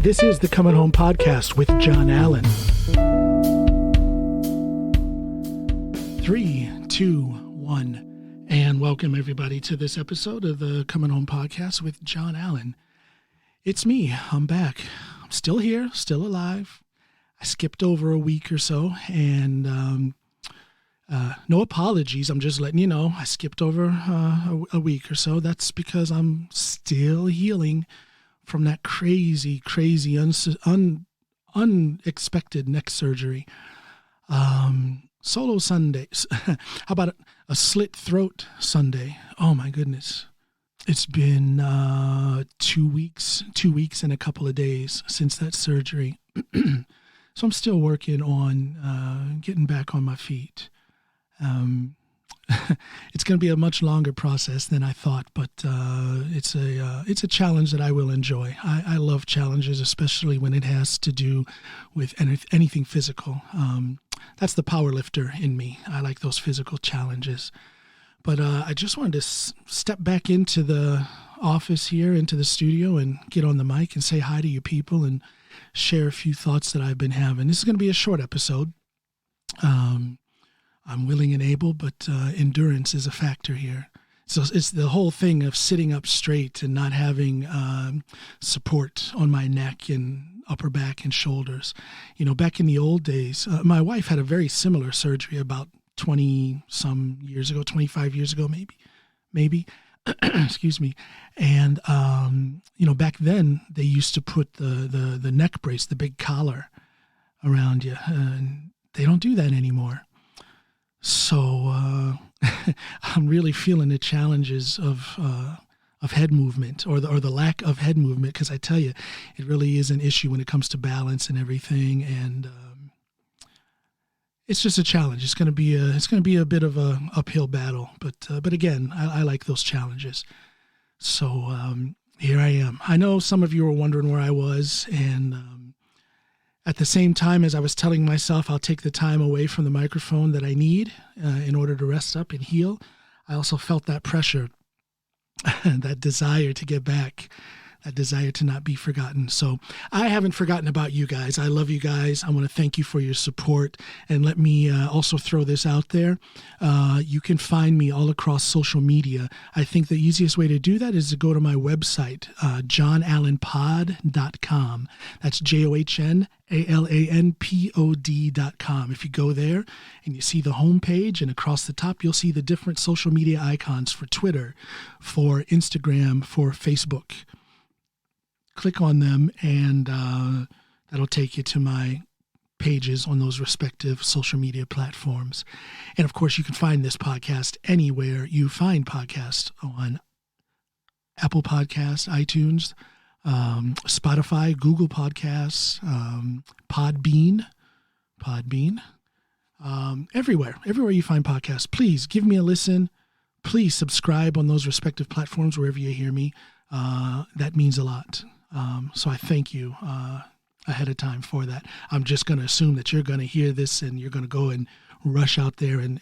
This is the Coming Home Podcast with John Allen. 3, 2, 1, and welcome everybody to this episode of the Coming Home Podcast with John Allen. It's me. I'm back. I'm still here, still alive. I skipped over a week or so, and no apologies. I'm just letting you know I skipped over a week or so. That's because I'm still healing from that crazy, unexpected neck surgery. Solo Sundays. How about a slit throat Sunday? Oh my goodness. It's been 2 weeks and a couple of days since that surgery. So I'm still working on getting back on my feet. It's going to be a much longer process than I thought, but it's a challenge that I will enjoy. I love challenges, especially when it has to do with anything physical. That's the power lifter in me. I like those physical challenges. But I just wanted to step back into the office here, into the studio, and get on the mic and say hi to you people and share a few thoughts that I've been having. This is going to be a short episode. I'm willing and able, but endurance is a factor here. So it's the whole thing of sitting up straight and not having support on my neck and upper back and shoulders. You know, back in the old days, my wife had a very similar surgery about 20-some years ago, 25 years ago, maybe. Excuse me. And, you know, back then they used to put the neck brace, the big collar around you. And they don't do that anymore. So I'm really feeling the challenges of head movement or the lack of head movement, because I tell you, it really is an issue when it comes to balance and everything, and it's just a challenge. It's going to be a bit of a uphill battle, but again, I like those challenges. So here I am. I know some of you were wondering where I was, and at the same time as I was telling myself I'll take the time away from the microphone that I need in order to rest up and heal, I also felt that pressure, that desire to get back, that desire to not be forgotten. So I haven't forgotten about you guys. I love you guys. I want to thank you for your support. And let me also throw this out there. You can find me all across social media. I think the easiest way to do that is to go to my website, johnallenpod.com. That's JOHNALANPOD.com. If you go there and you see the homepage, and across the top, you'll see the different social media icons for Twitter, for Instagram, for Facebook. Click on them, and that'll take you to my pages on those respective social media platforms. And of course, you can find this podcast anywhere you find podcasts, on Apple Podcasts, iTunes, Spotify, Google Podcasts, Podbean, everywhere you find podcasts. Please give me a listen. Please subscribe on those respective platforms wherever you hear me. That means a lot. So I thank you ahead of time for that. I'm just going to assume that you're going to hear this and you're going to go and rush out there and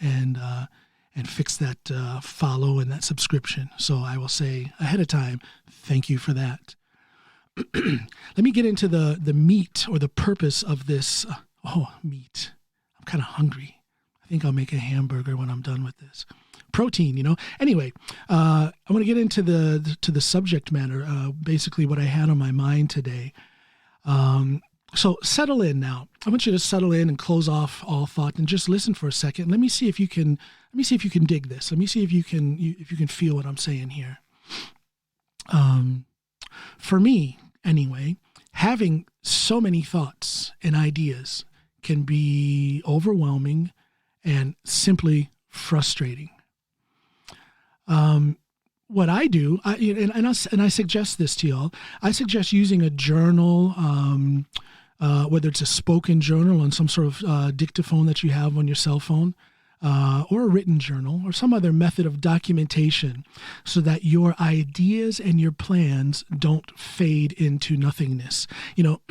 fix that follow and that subscription. So I will say ahead of time, thank you for that. Let me get into the meat or the purpose of this. Meat. I'm kind of hungry. I think I'll make a hamburger when I'm done with this. Protein, you know. Anyway, I want to get into the subject matter, basically what I had on my mind today. So settle in now. I want you to settle in and close off all thought and just listen for a second. Let me see if you can dig this. Let me see if you can feel what I'm saying here. For me, anyway, having so many thoughts and ideas can be overwhelming and simply frustrating. What I do, and I suggest this to y'all, I suggest using a journal, whether it's a spoken journal on some sort of dictaphone that you have on your cell phone, or a written journal, or some other method of documentation, so that your ideas and your plans don't fade into nothingness. You know,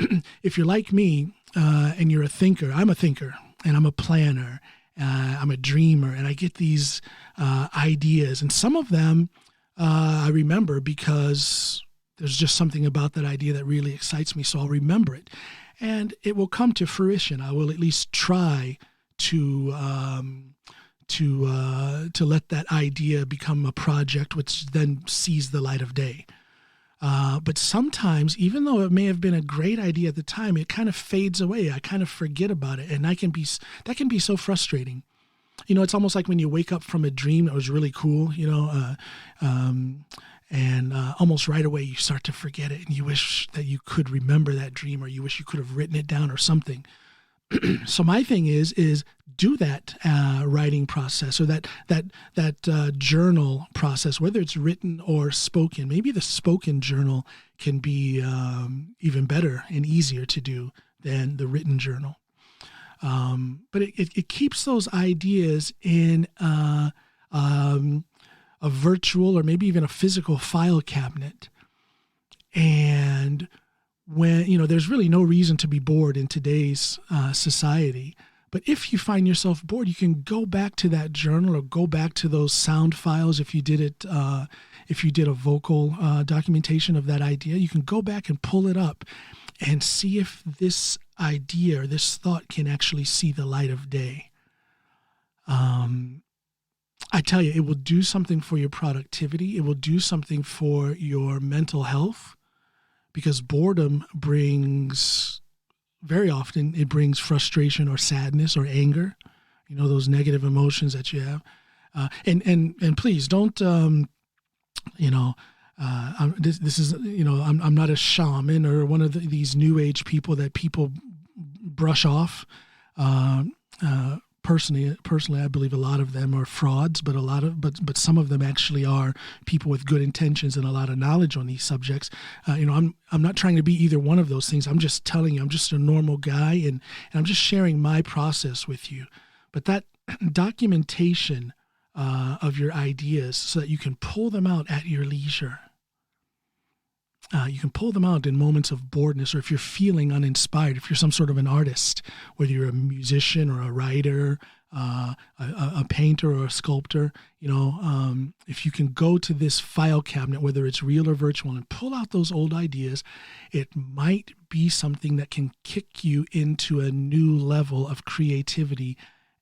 if you're like me, and you're a thinker, I'm a thinker, and I'm a planner, I'm a dreamer, and I get these ideas, and some of them I remember because There's just something about that idea that really excites me, so I'll remember it. And it will come to fruition. I will at least try to let that idea become a project which then sees the light of day. But sometimes, even though it may have been a great idea at the time, it kind of fades away. I kind of forget about it, and that can be so frustrating. It's almost like when you wake up from a dream that was really cool, and almost right away you start to forget it, and you wish that you could remember that dream, or you wish you could have written it down or something. So my thing is do that writing process, or that journal process, whether it's written or spoken. Maybe the spoken journal can be even better and easier to do than the written journal. But it keeps those ideas in a virtual or maybe even a physical file cabinet. And when, there's really no reason to be bored in today's society. But if you find yourself bored, you can go back to that journal or go back to those sound files. If you did it, if you did a vocal documentation of that idea, you can go back and pull it up and see if this idea or this thought can actually see the light of day. I tell you, it will do something for your productivity. It will do something for your mental health, because boredom very often it brings frustration or sadness or anger, those negative emotions that you have. And please don't, this is, I'm not a shaman or one of these new age people that people brush off. Personally, I believe a lot of them are frauds, but some of them actually are people with good intentions and a lot of knowledge on these subjects. I'm not trying to be either one of those things. I'm just telling you, I'm just a normal guy, and I'm just sharing my process with you. But that documentation of your ideas, so that you can pull them out at your leisure. You can pull them out in moments of boredness, or if you're feeling uninspired, if you're some sort of an artist, whether you're a musician or a writer, a painter or a sculptor, if you can go to this file cabinet, whether it's real or virtual, and pull out those old ideas, it might be something that can kick you into a new level of creativity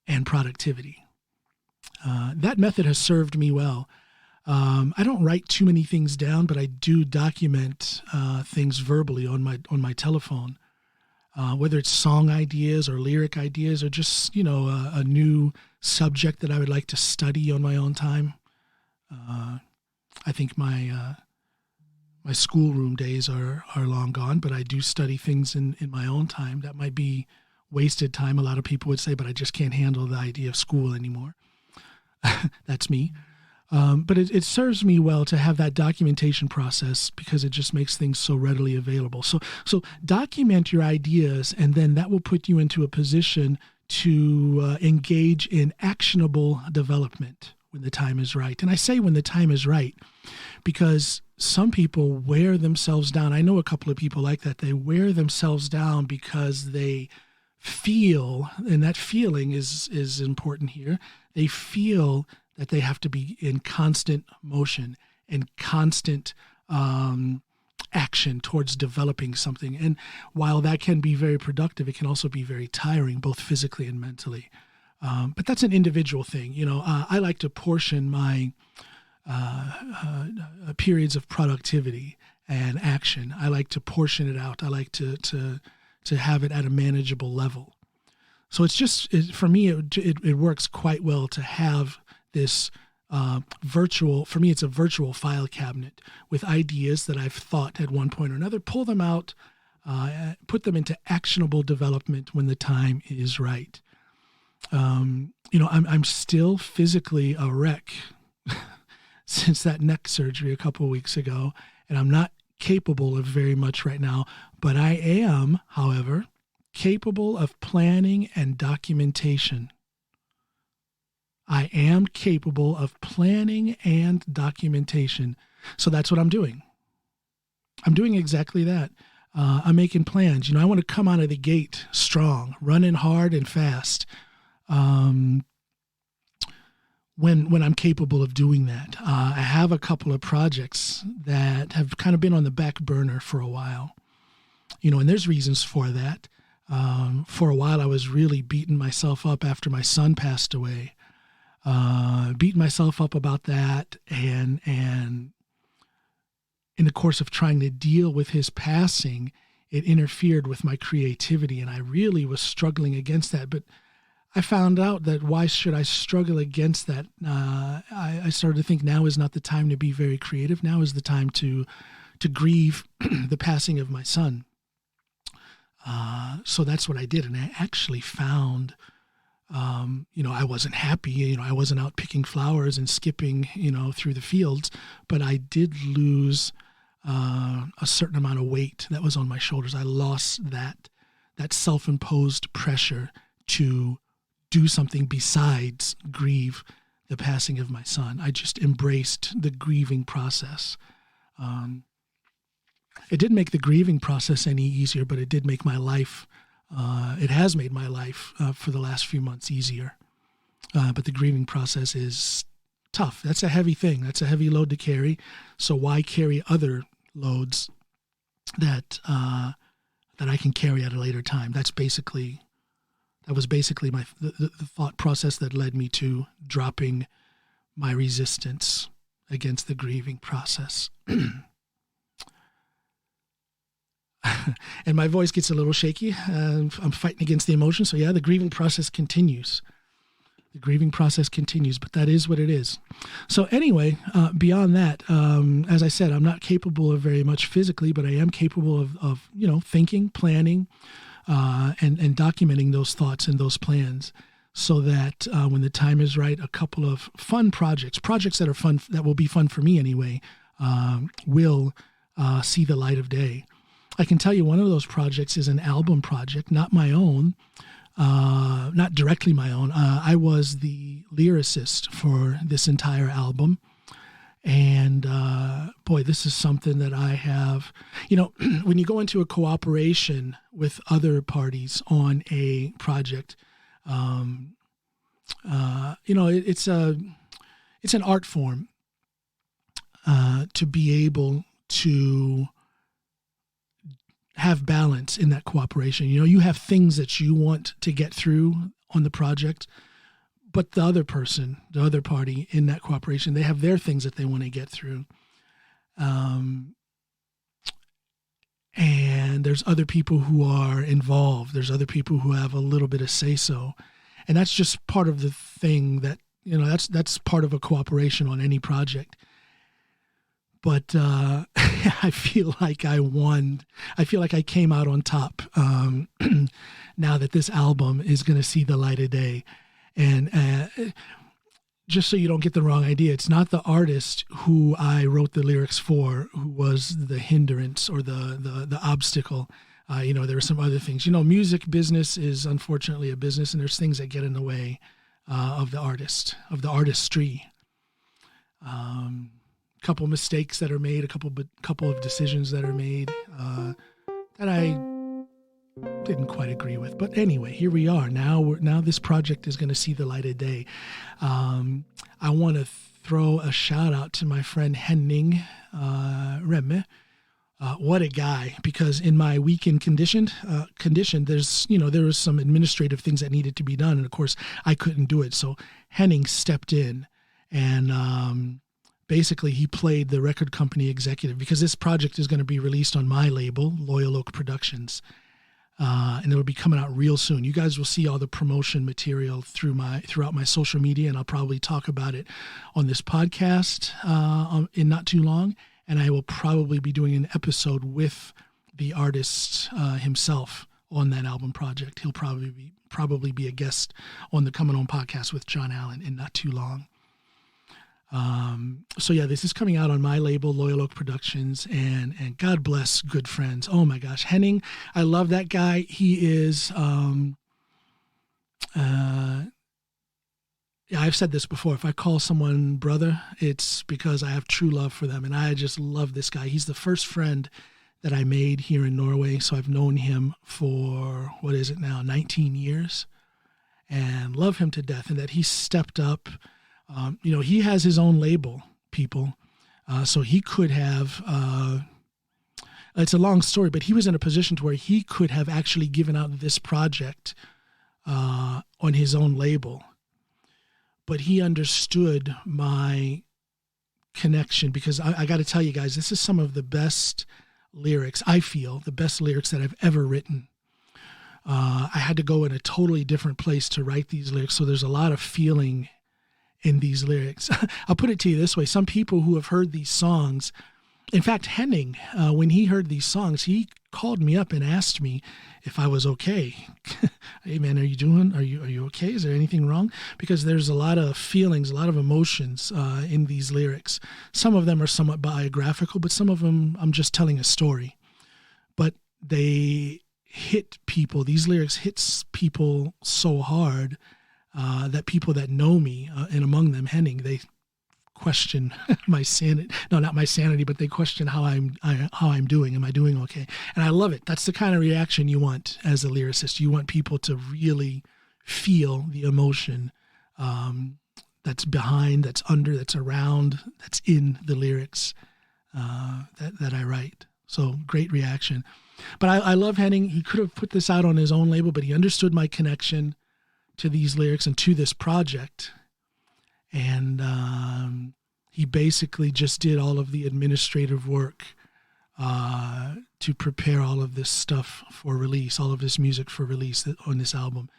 and productivity. That method has served me well. I don't write too many things down, but I do document things verbally on my telephone, whether it's song ideas or lyric ideas, or just a new subject that I would like to study on my own time. I think my schoolroom days are long gone, but I do study things in my own time. That might be wasted time, a lot of people would say, but I just can't handle the idea of school anymore. That's me. But it serves me well to have that documentation process, because it just makes things so readily available. So document your ideas, and then that will put you into a position to engage in actionable development when the time is right. And I say when the time is right, because some people wear themselves down. I know a couple of people like that. They wear themselves down because they feel, and that feeling is important here, they feel that they have to be in constant motion and constant action towards developing something. And while that can be very productive, it can also be very tiring, both physically and mentally. But that's an individual thing. I like to portion my periods of productivity and action. I like to portion it out. I like to have it at a manageable level. So for me, it works quite well to have this virtual, for me, it's a virtual file cabinet with ideas that I've thought at one point or another, pull them out, put them into actionable development when the time is right. I'm still physically a wreck since that neck surgery a couple of weeks ago, and I'm not capable of very much right now, but I am, however, capable of planning and documentation. I am capable of planning and documentation. So that's what I'm doing. I'm doing exactly that. I'm making plans. I want to come out of the gate strong, running hard and fast. when I'm capable of doing that. I have a couple of projects that have kind of been on the back burner for a while, and there's reasons for that. For a while, I was really beating myself up after my son passed away, beating myself up about that. And in the course of trying to deal with his passing, it interfered with my creativity. And I really was struggling against that. But I found out that why should I struggle against that? I started to think now is not the time to be very creative. Now is the time to grieve the passing of my son. So that's what I did. And I actually found, I wasn't happy. I wasn't out picking flowers and skipping, through the fields, but I did lose a certain amount of weight that was on my shoulders. I lost that self-imposed pressure to do something besides grieve the passing of my son. I just embraced the grieving process. It didn't make the grieving process any easier, but it did make my life, it has made my life for the last few months easier. But the grieving process is tough. That's a heavy thing. That's a heavy load to carry. So why carry other loads that I can carry at a later time? That was basically the thought process that led me to dropping my resistance against the grieving process. And my voice gets a little shaky. I'm fighting against the emotion. So yeah, the grieving process continues. But that is what it is. So anyway, beyond that, as I said, I'm not capable of very much physically, but I am capable of thinking, planning, and documenting those thoughts and those plans, so that when the time is right, a couple of fun projects that are fun, that will be fun for me anyway, will see the light of day. I can tell you one of those projects is an album project, not my own, not directly my own. I was the lyricist for this entire album. And boy, this is something that I have, when you go into a cooperation with other parties on a project, it's an art form to be able to have balance in that cooperation. You have things that you want to get through on the project, but the other person, the other party in that cooperation, they have their things that they want to get through. And there's other people who are involved. There's other people who have a little bit of say-so. And that's just part of the thing that, that's part of a cooperation on any project. But I feel like I won. I feel like I came out on top now that this album is going to see the light of day. And just so you don't get the wrong idea, it's not the artist who I wrote the lyrics for who was the hindrance or the obstacle. There were some other things. Music business is unfortunately a business, and there's things that get in the way of the artistry. Couple mistakes that are made, a couple of decisions that are made that I didn't quite agree with. But anyway, here we are. Now this project is going to see the light of day. I want to throw a shout out to my friend Henning Remme. What a guy! Because in my weakened condition, there's there was some administrative things that needed to be done, and of course I couldn't do it. So Henning stepped in and. Basically, he played the record company executive because this project is going to be released on my label, Loyal Oak Productions, and it'll be coming out real soon. You guys will see all the promotion material throughout my social media, and I'll probably talk about it on this podcast in not too long. And I will probably be doing an episode with the artist himself on that album project. He'll probably be a guest on the Coming On podcast with John Allen in not too long. So yeah, this is coming out on my label, Loyal Oak Productions, and God bless good friends. Oh my gosh, Henning, I love that guy. He is, yeah, I've said this before. If I call someone brother, it's because I have true love for them, and I just love this guy. He's the first friend that I made here in Norway, so I've known him for, 19 years, and love him to death, and that he stepped up He has his own label, people. So he could have, it's a long story, but he was in a position to where he could have actually given out this project on his own label. But he understood my connection, because I got to tell you guys, this is some of the best lyrics, I feel, the best lyrics that I've ever written. I had to go in a totally different place to write these lyrics, so there's a lot of feeling in these lyrics. I'll put it to you this way. Some people who have heard these songs, in fact, Henning, when he heard these songs, he called me up and asked me if I was okay. Hey man, are you okay? Is there anything wrong? Because there's a lot of feelings, a lot of emotions in these lyrics. Some of them are somewhat biographical, but some of them I'm just telling a story. But they hit people. These lyrics hits people so hard that people that know me, and among them Henning, they question my sanity. No, not my sanity, but they question how I'm doing. Am I doing okay? And I love it. That's the kind of reaction you want as a lyricist. You want people to really feel the emotion that's behind, that's under, that's around, that's in the lyrics that I write. So great reaction. But I love Henning. He could have put this out on his own label, but he understood my connection to these lyrics and to this project. And he basically just did all of the administrative work to prepare all of this stuff for release, all of this music for release on this album.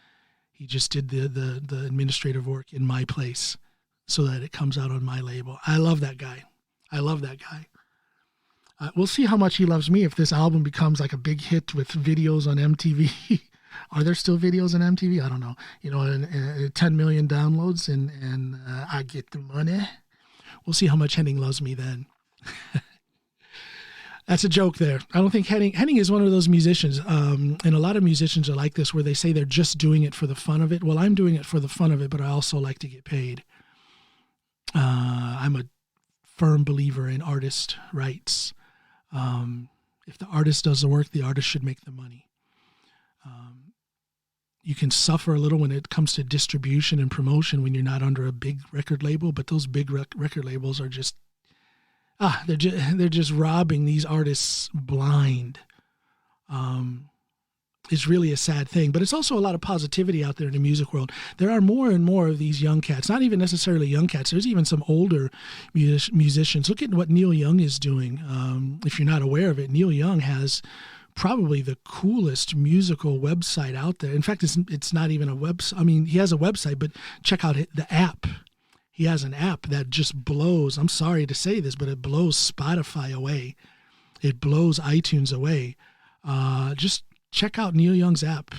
He just did the administrative work in my place so that it comes out on my label. I love that guy. We'll see how much he loves me if this album becomes like a big hit with videos on MTV. Are there still videos on MTV? I don't know. 10 million downloads and I get the money. We'll see how much Henning loves me then. That's a joke there. I don't think Henning is one of those musicians. And a lot of musicians are like this, where they say they're just doing it for the fun of it. Well, I'm doing it for the fun of it, but I also like to get paid. I'm a firm believer in artist rights. If the artist does the work, the artist should make the money. You can suffer a little when it comes to distribution and promotion when you're not under a big record label, but those big record labels are just, they're just robbing these artists blind. It's really a sad thing, but it's also a lot of positivity out there in the music world. There are more and more of these young cats, not even necessarily young cats. There's even some older musicians. Look at what Neil Young is doing. If you're not aware of it, Neil Young has probably the coolest musical website out there. In fact, it's not even a website. I mean, he has a website, but check out the app. He has an app that just blows. I'm sorry to say this, but it blows Spotify away. It blows iTunes away. Just check out Neil Young's app.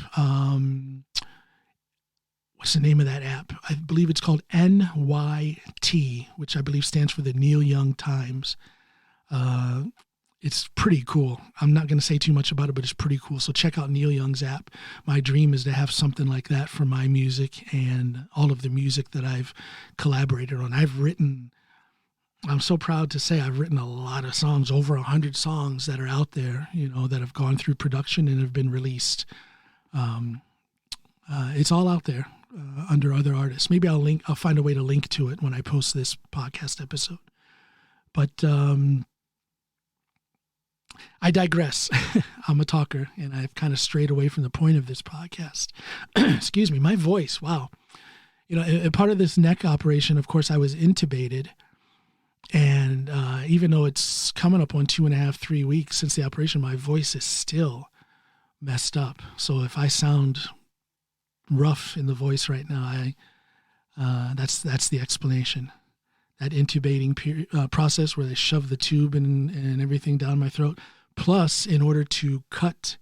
What's the name of that app? I believe it's called NYT, which I believe stands for the Neil Young Times. It's pretty cool. I'm not going to say too much about it, but it's pretty cool. So check out Neil Young's app. My dream is to have something like that for my music and all of the music that I've collaborated on. I'm so proud to say I've written a lot of songs, over 100 songs that are out there, that have gone through production and have been released. It's all out there under other artists. Maybe I'll find a way to link to it when I post this podcast episode. But I digress. I'm a talker, and I've kind of strayed away from the point of this podcast. Excuse me, my voice. Wow. Part of this neck operation, of course, I was intubated. And even though it's coming up on 2.5, 3 weeks since the operation, my voice is still messed up. So if I sound rough in the voice right now, that's the explanation. That intubating process where they shove the tube and everything down my throat. Plus, in order to cut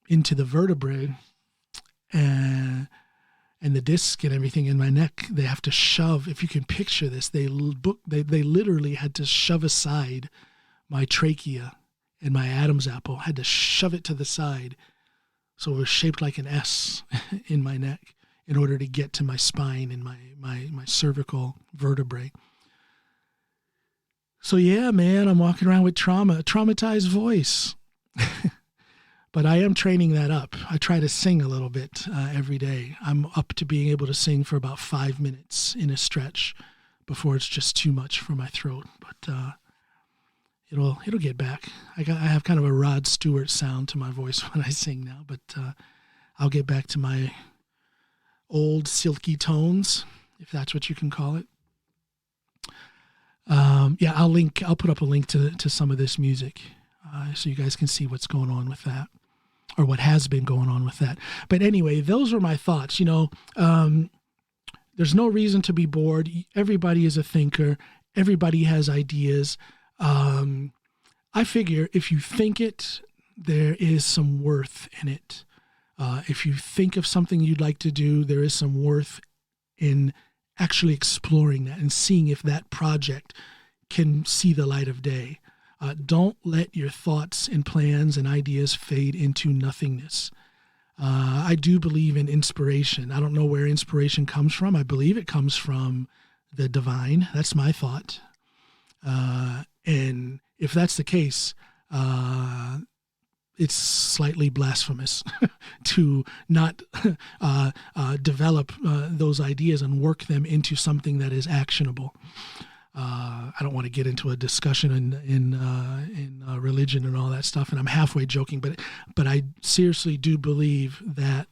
into the vertebrae and the disc and everything in my neck, they have to shove. If you can picture this, they literally had to shove aside my trachea and my Adam's apple. Had to shove it to the side, so it was shaped like an S in my neck in order to get to my spine and my cervical vertebrae. So yeah, man, I'm walking around with traumatized voice. But I am training that up. I try to sing a little bit every day. I'm up to being able to sing for about 5 minutes in a stretch before it's just too much for my throat. But it'll get back. I have kind of a Rod Stewart sound to my voice when I sing now, but I'll get back to my old silky tones, if that's what you can call it. I'll put up a link to some of this music so you guys can see what's going on with that, or what has been going on with that. But anyway, those were my thoughts. There's no reason to be bored. Everybody is a thinker. Everybody has ideas. I figure if you think it, there is some worth in it. If you think of something you'd like to do, there is some worth in actually exploring that and seeing if that project can see the light of day. Don't let your thoughts and plans and ideas fade into nothingness. I do believe in inspiration. I don't know where inspiration comes from. I believe it comes from the divine. That's my thought. And if that's the case, it's slightly blasphemous to not develop those ideas and work them into something that is actionable. I don't want to get into a discussion in religion and all that stuff, and I'm halfway joking, but I seriously do believe that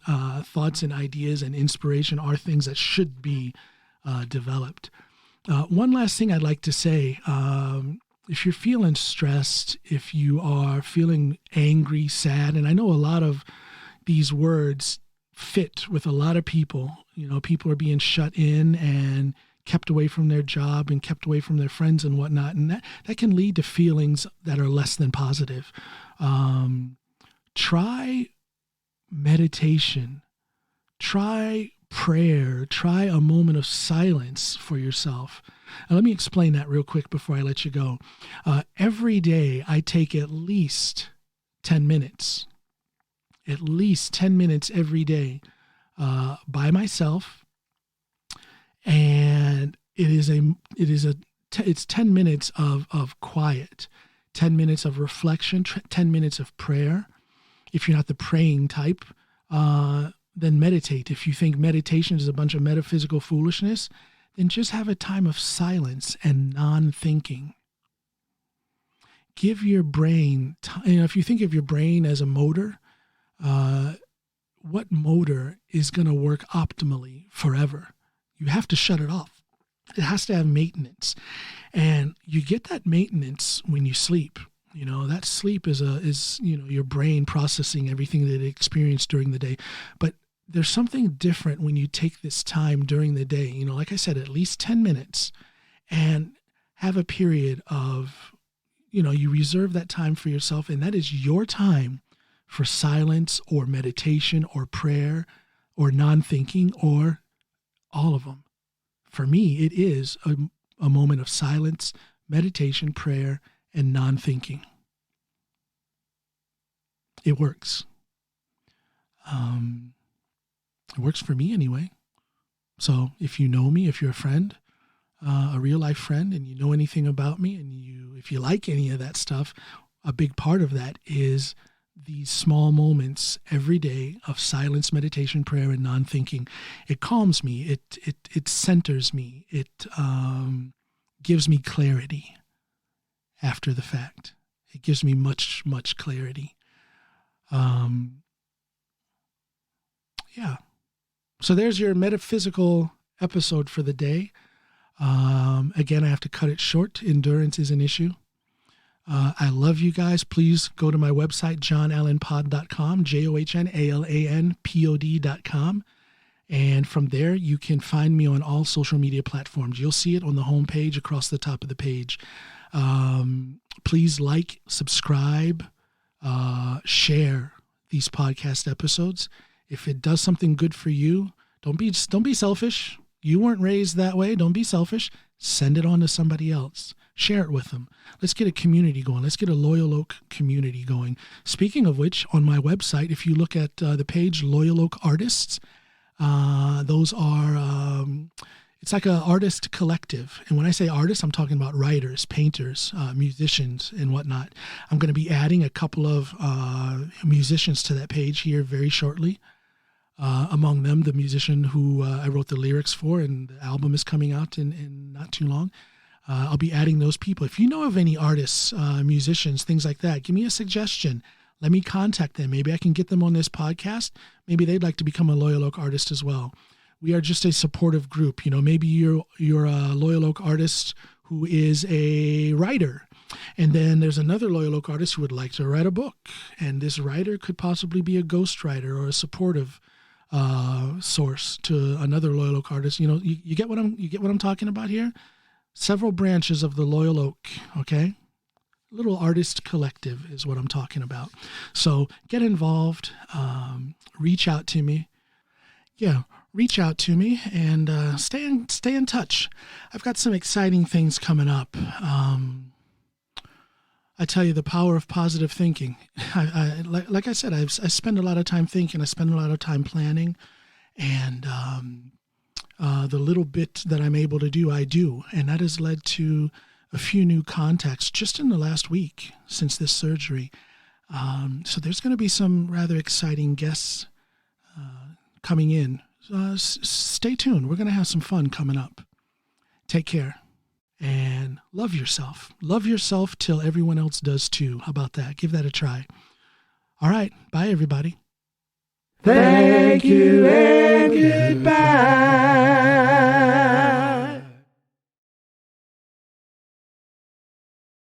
thoughts and ideas and inspiration are things that should be developed. One last thing I'd like to say. If you're feeling stressed, if you are feeling angry, sad, and I know a lot of these words fit with a lot of people. People are being shut in and kept away from their job and kept away from their friends and whatnot, and that can lead to feelings that are less than positive. Try meditation. Try prayer. Try a moment of silence for yourself. Now, let me explain that real quick before I let you go. Every day I take at least 10 minutes, every day by myself. And it's 10 minutes of quiet, 10 minutes of reflection, 10 minutes of prayer. If you're not the praying type, then meditate. If you think meditation is a bunch of metaphysical foolishness, then just have a time of silence and non-thinking. Give your brain time. If you think of your brain as a motor, what motor is going to work optimally forever? You have to shut it off. It has to have maintenance. And you get that maintenance when you sleep. That sleep is your brain processing everything that it experienced during the day. But there's something different when you take this time during the day, like I said, at least 10 minutes, and have a period of, you reserve that time for yourself, and that is your time for silence or meditation or prayer or non-thinking or all of them. For me, it is a moment of silence, meditation, prayer, and non-thinking. It works. It works for me anyway. So if you know me, if you're a friend, a real life friend, and you know anything about me, and if you like any of that stuff, a big part of that is these small moments every day of silence, meditation, prayer, and non-thinking. It calms me. It centers me. It gives me clarity after the fact. It gives me much, much clarity. Yeah. So there's your metaphysical episode for the day. Again, I have to cut it short. Endurance is an issue. I love you guys. Please go to my website, johnallenpod.com, JOHNALANPOD.com. And from there, you can find me on all social media platforms. You'll see it on the home page across the top of the page. Please like, subscribe, share these podcast episodes. If it does something good for you, don't be selfish. You weren't raised that way. Don't be selfish. Send it on to somebody else. Share it with them. Let's get a community going. Let's get a Loyal Oak community going. Speaking of which, on my website, if you look at the page Loyal Oak Artists, those are, it's like an artist collective. And when I say artists, I'm talking about writers, painters, musicians, and whatnot. I'm going to be adding a couple of musicians to that page here very shortly. among them the musician who I wrote the lyrics for, and the album is coming out in not too long. I'll be adding those people. If you know of any artists, musicians, things like that, give me a suggestion. Let me contact them. Maybe I can get them on this podcast. Maybe they'd like to become a Loyal Oak artist as well. We are just a supportive group. Maybe you're a Loyal Oak artist who is a writer. And then there's another Loyal Oak artist who would like to write a book. And this writer could possibly be a ghostwriter or a supportive source to another Loyal Oak artist. You get what I'm talking about here? Several branches of the Loyal Oak, okay? Little artist collective is what I'm talking about. So get involved, reach out to me. Yeah, reach out to me and stay in touch. I've got some exciting things coming up. I tell you, the power of positive thinking. Like I said, I spend a lot of time thinking. I spend a lot of time planning, and the little bit that I'm able to do, I do, and that has led to a few new contacts just in the last week since this surgery. So there's going to be some rather exciting guests coming in. Stay tuned. We're going to have some fun coming up. Take care and love yourself. Love yourself till everyone else does too. How about that? Give that a try. All right. Bye, everybody. Thank you and good.